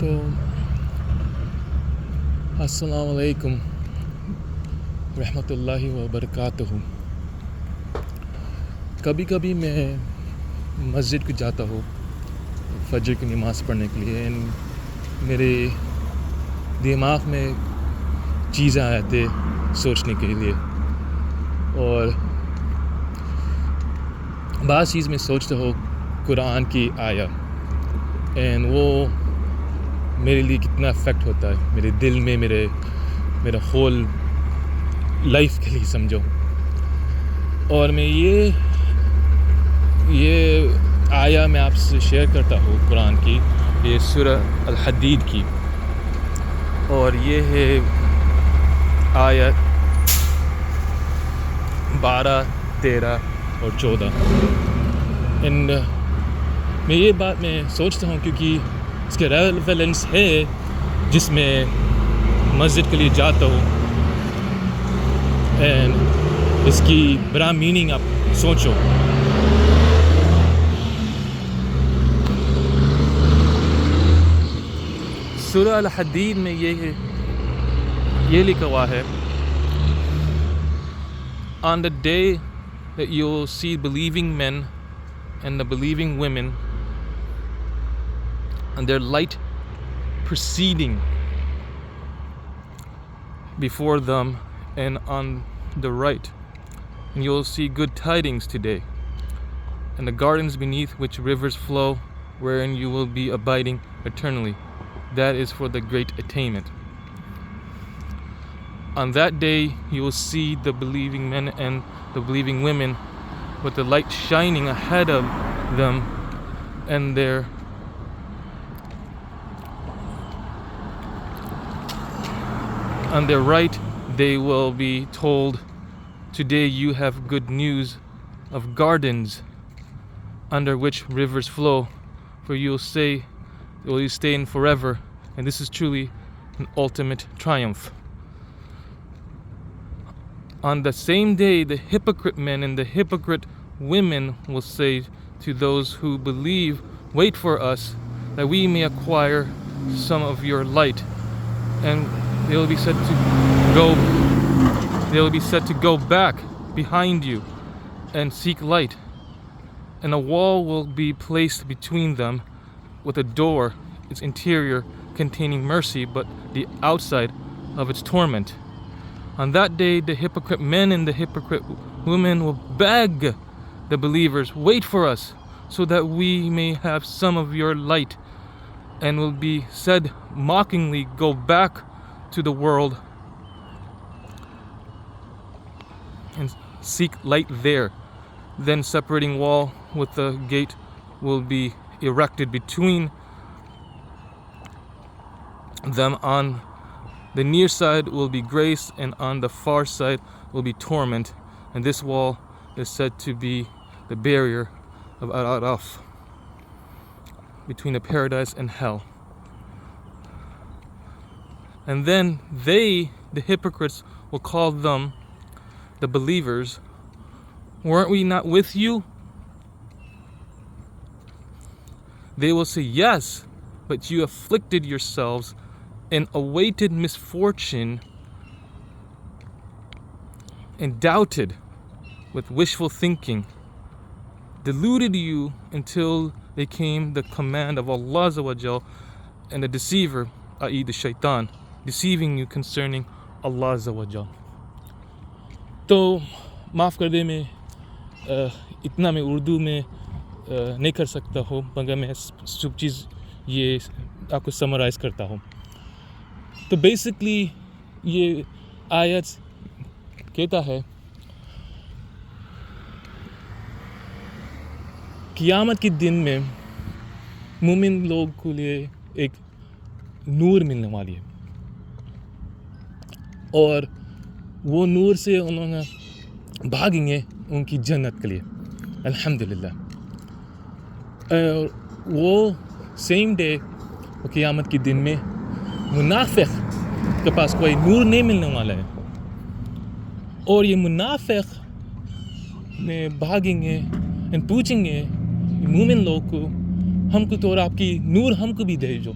تو السلام علیکم رحمۃ اللہ وبرکاتہ. کبھی کبھی میں مسجد کو جاتا ہوں فجر کی نماز پڑھنے کے لیے. میرے دماغ میں چیزیں آتے سوچنے کے لیے, اور بعض چیز میں سوچتا ہوں قرآن کی آیا, اینڈ وہ میرے لیے کتنا افیکٹ ہوتا ہے میرے دل میں, میرا ہول لائف کے لیے سمجھو. اور میں یہ آیا میں آپ سے شیئر کرتا ہوں قرآن کی, یہ سورہ الحدید کی, اور یہ ہے آیت 12, 13 اور 14. اینڈ میں یہ بات میں سوچتا ہوں کیونکہ اس کے ریلیونس ہے جس میں مسجد کے لیے جاتا ہوں, اینڈ اس کی بڑا میننگ آپ سوچو. سورہ الحدید میں یہ لکھا ہوا ہے, On the day that you will see believing men and the believing women and their light proceeding before them and on the right, and you will see good tidings today, and the gardens beneath which rivers flow, wherein you will be abiding eternally. That is for the great attainment. On that day you will see the believing men and the believing women with the light shining ahead of them, and on their right they will be told, today you have good news of gardens under which rivers flow, for you will stay in forever, and this is truly an ultimate triumph. On the same day the hypocrite men and the hypocrite women will say to those who believe, wait for us that we may acquire some of your light, and they will be said to go back behind you and seek light, and a wall will be placed between them with a door, its interior containing mercy, but the outside of its torment. On that day the hypocrite men and the hypocrite women will beg the believers, wait for us so that we may have some of your light, and will be said mockingly, go back to the world and seek light there. Then separating wall with the gate will be erected between them. On the near side will be grace, and on the far side will be torment, and this wall is said to be the barrier of Al-Araf, between the paradise and hell. And then they, the hypocrites, will call them, the believers, weren't we not with you? They will say, yes, but you afflicted yourselves and awaited misfortune, and doubted with wishful thinking, deluded you until they came the command of Allah Azza wa Jal, and the deceiver, i.e. the shaitan, deceiving you concerning Allah Azza wa Jal. تو معاف کر دے, میں اتنا میں اردو میں نہیں کر سکتا ہوں, مگر میں سب چیز یہ آپ کو سمرائز کرتا ہوں. تو بیسکلی یہ آیت کہتا ہے قیامت کے دن میں مومن لوگ کے لیے ایک نور ملنے والی ہے, اور وہ نور سے انہوں نے بھاگیں گے ان کی جنت کے لیے, الحمدللہ. وہ سیم ڈے قیامت کے دن میں منافق کے پاس کوئی نور نہیں ملنے والا ہے, اور یہ منافق میں بھاگیں گے اور پوچھیں گے مومن لوگ کو, ہم کو تو اور آپ کی نور ہم کو بھی دے جو.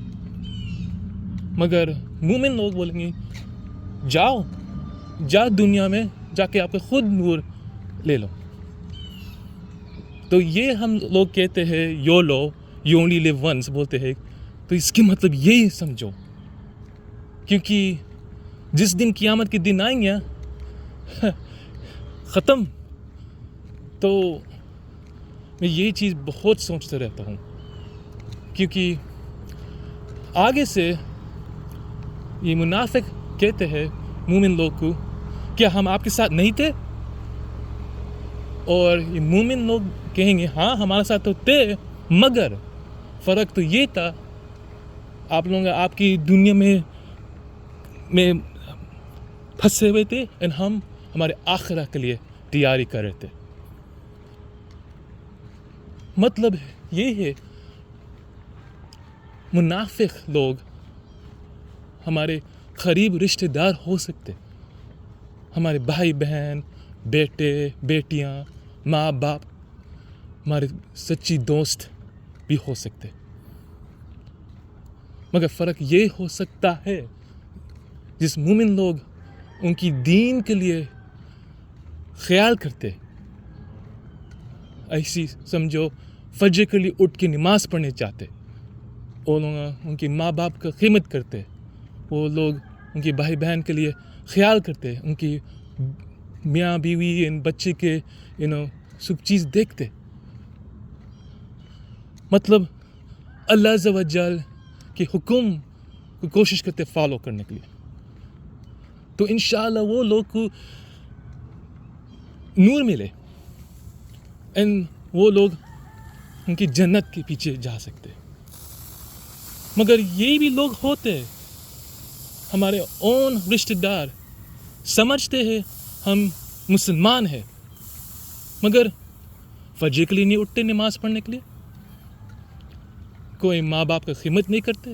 مگر مومن لوگ بولیں گے جا دنیا میں جا کے آپ کے خود نور لے لو. تو یہ ہم لوگ کہتے ہیں یو اونلی لیو ونس بولتے ہیں, تو اس کے مطلب یہی سمجھو, کیونکہ جس دن قیامت کے دن آئیں گے ختم. تو میں یہی چیز بہت سوچتا رہتا ہوں, کیونکہ آگے سے یہ منافق کہتے ہیں مومن لوگ کو کیا ہم آپ کے ساتھ نہیں تھے, اور یہ مومن لوگ کہیں گے ہاں ہمارے ساتھ تو تھے, مگر فرق تو یہ تھا آپ لوگ آپ کی دنیا میں پھنسے ہوئے تھے, اور ہم ہمارے آخرت کے لیے تیاری کر رہے تھے. مطلب یہ ہے منافق لوگ ہمارے قریب رشتہ دار ہو سکتے, ہمارے بھائی بہن, بیٹے بیٹیاں, ماں باپ, ہمارے سچی دوست بھی ہو سکتے, مگر فرق یہ ہو سکتا ہے جس مومن لوگ ان کی دین کے لیے خیال کرتے, ایسی سمجھو فجر کے لیے اٹھ کے نماز پڑھنے چاہتے, وہ لوگ ان کے ماں باپ کا خدمت کرتے, وہ لوگ ان کے بھائی بہن کے لیے خیال کرتے, ان کی میاں بیوی ان بچے کے سب چیز دیکھتے. مطلب اللہ عز و جل کے حکم کو کوشش کرتے فالو کرنے کے لیے. تو انشاءاللہ وہ لوگ کو نور ملے, وہ لوگ ان کی جنت کے پیچھے جا سکتے. مگر یہ بھی لوگ ہوتے ہمارے اون رشتہ دار, سمجھتے ہیں ہم مسلمان ہیں, مگر فجر کے لیے نہیں اٹھتے نماز پڑھنے کے لیے, کوئی ماں باپ کا خدمت نہیں کرتے,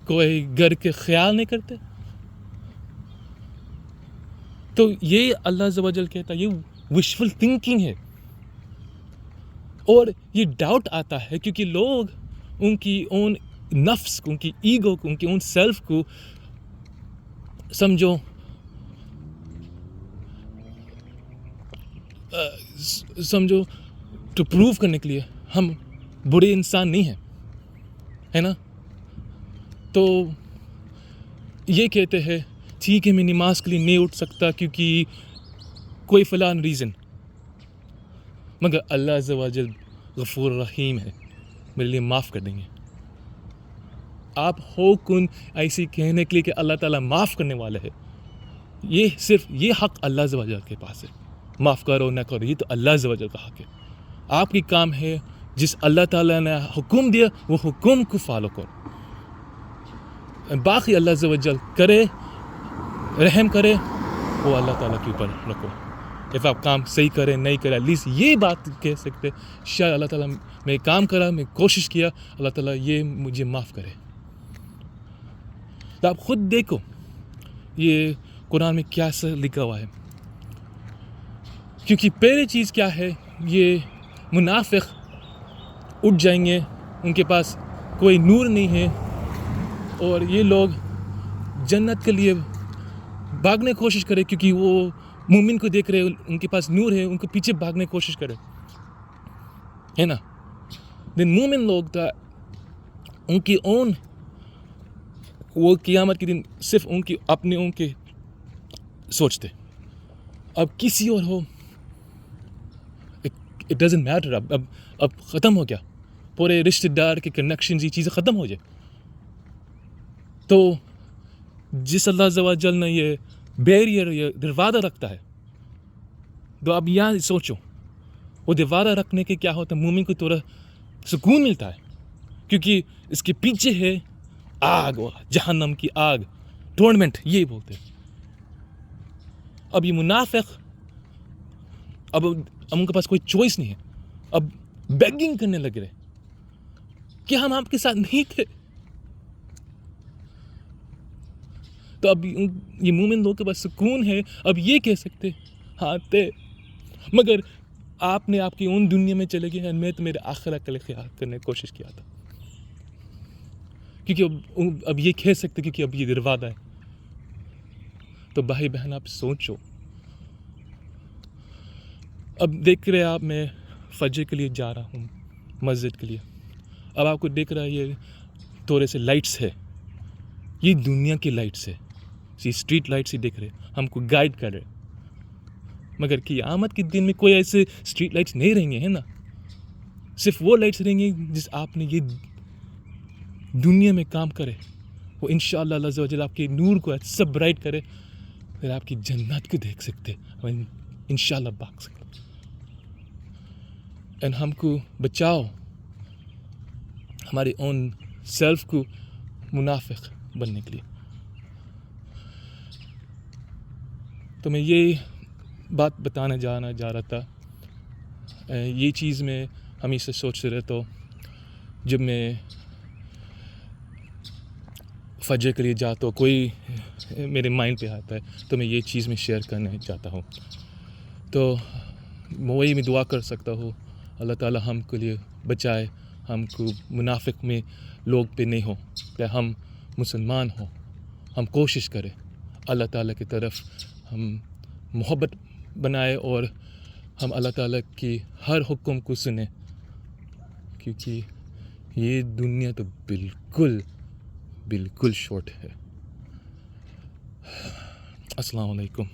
کوئی گھر کے خیال نہیں کرتے. تو یہ اللہ عز و جل کہتا ہے یہ وشفل تھنکنگ ہے, اور یہ ڈاؤٹ آتا ہے کیونکہ لوگ ان کی اون نفس کو, ان کی ایگو کو, ان کی اون سیلف کو سمجھو ٹو پروو کرنے کے لیے ہم برے انسان نہیں ہیں, ہے نا. تو یہ کہتے ہیں ٹھیک ہے میں نماز کے لیے نہیں اٹھ سکتا کیونکہ کوئی فلاں ریزن, مگر اللہ عز و جل غفور رحیم ہے, میرے لیے معاف کر دیں گے. آپ ہو کن ایسی کہنے کے لیے کہ اللہ تعالیٰ معاف کرنے والا ہے, یہ صرف یہ حق اللہ عز و جل کے پاس ہے, معاف کرو نہ کرو یہ تو اللہ عز و جل کا حق ہے. آپ کی کام ہے جس اللہ تعالیٰ نے حکم دیا وہ حکم کو فالو کرو, باقی اللہ عز و جل کرے رحم کرے وہ اللہ تعالیٰ کے اوپر رکھو. if آپ کام صحیح کریں نہیں کریں ایٹ لیسٹ یہ بات کہہ سکتے شاید اللہ تعالیٰ میں کام کرا, میں کوشش کیا, اللہ تعالیٰ یہ مجھے معاف کرے. تو آپ خود دیکھو یہ قرآن میں کیا سا لکھا ہوا ہے, کیونکہ پہلی چیز کیا ہے, یہ منافق اٹھ جائیں گے, ان کے پاس کوئی نور نہیں ہے, اور یہ لوگ جنت کے لیے بھاگنے کی کوشش کرے کیونکہ وہ مومن کو دیکھ رہے, ان کے پاس نور ہے, ان کو پیچھے بھاگنے کی کوشش کرے, ہے نا. دن مومن لوگ تھا ان کی اون, وہ قیامت کے دن صرف ان کی اپنے ان کے سوچتے, اب کسی اور ہو اٹ ڈزنٹ میٹر. اب ختم ہو گیا, پورے رشتہ دار کے کنیکشنز, یہ چیزیں ختم ہو جائے. تو جس اللہ عز و جل نے یہ بیریئر, یہ دروازہ رکھتا ہے, تو اب یہاں سوچو وہ دروازہ رکھنے کے کیا ہوتا ہے, مومن کو تھوڑا سکون ملتا ہے کیونکہ اس کے پیچھے ہے آگ, جہنم کی آگ, ٹورنمنٹ یہ بولتے ہیں. اب یہ منافق اب ان کے پاس کوئی چوائس نہیں ہے, اب بیگنگ کرنے لگ رہے کہ ہم آپ کے ساتھ نہیں تھے. تو اب یہ مومن لوگ کے پاس سکون ہے, اب یہ کہہ سکتے ہاں تھے, مگر آپ نے آپ کی اون دنیا میں چلے گئے, میں تو میرے آخرت کے لیے خیال کرنے کی کوشش کیا تھا. کیونکہ اب یہ کہہ سکتے کیونکہ اب یہ روادہ ہے. تو بھائی بہن آپ سوچو. اب دیکھ رہے آپ میں فجر کے لیے جا رہا ہوں مسجد کے لیے. اب آپ کو دیکھ رہا ہے یہ تھوڑے سے لائٹس ہے, یہ دنیا کی لائٹس ہے, یہ اسٹریٹ لائٹس ہی دیکھ رہے ہم کو گائیڈ کر رہے. مگر قیامت کے دن میں کوئی ایسے اسٹریٹ لائٹس نہیں رہیں گے, ہے نا. صرف وہ لائٹس رہیں گے جس آپ نے یہ دنیا میں کام کرے, وہ انشاءاللہ اللہ عز و جل آپ کے نور کو سب برائٹ کرے, پھر آپ کی جنت کو دیکھ سکتے اور انشاءاللہ بھاگ سکتے. اینڈ ہم کو بچاؤ ہمارے اون سیلف کو منافق بننے کے لیے. تو میں یہ بات بتانا جا رہا تھا. یہ چیز میں ہمیشہ سوچتے رہتا ہوں جب میں فجر کے لیے جاتا ہوں, کوئی میرے مائنڈ پہ آتا ہے تو میں یہ چیز میں شیئر کرنا چاہتا ہوں. تو وہی میں دعا کر سکتا ہوں اللہ تعالیٰ ہم کے لیے بچائے, ہم کو منافق میں لوگ پہ نہیں ہو, کہ ہم مسلمان ہوں, ہم کوشش کریں اللہ تعالیٰ کی طرف ہم محبت بنائے اور ہم اللہ تعالیٰ کی ہر حکم کو سنیں, کیونکہ یہ دنیا تو بالکل شارٹ ہے. السلام علیکم.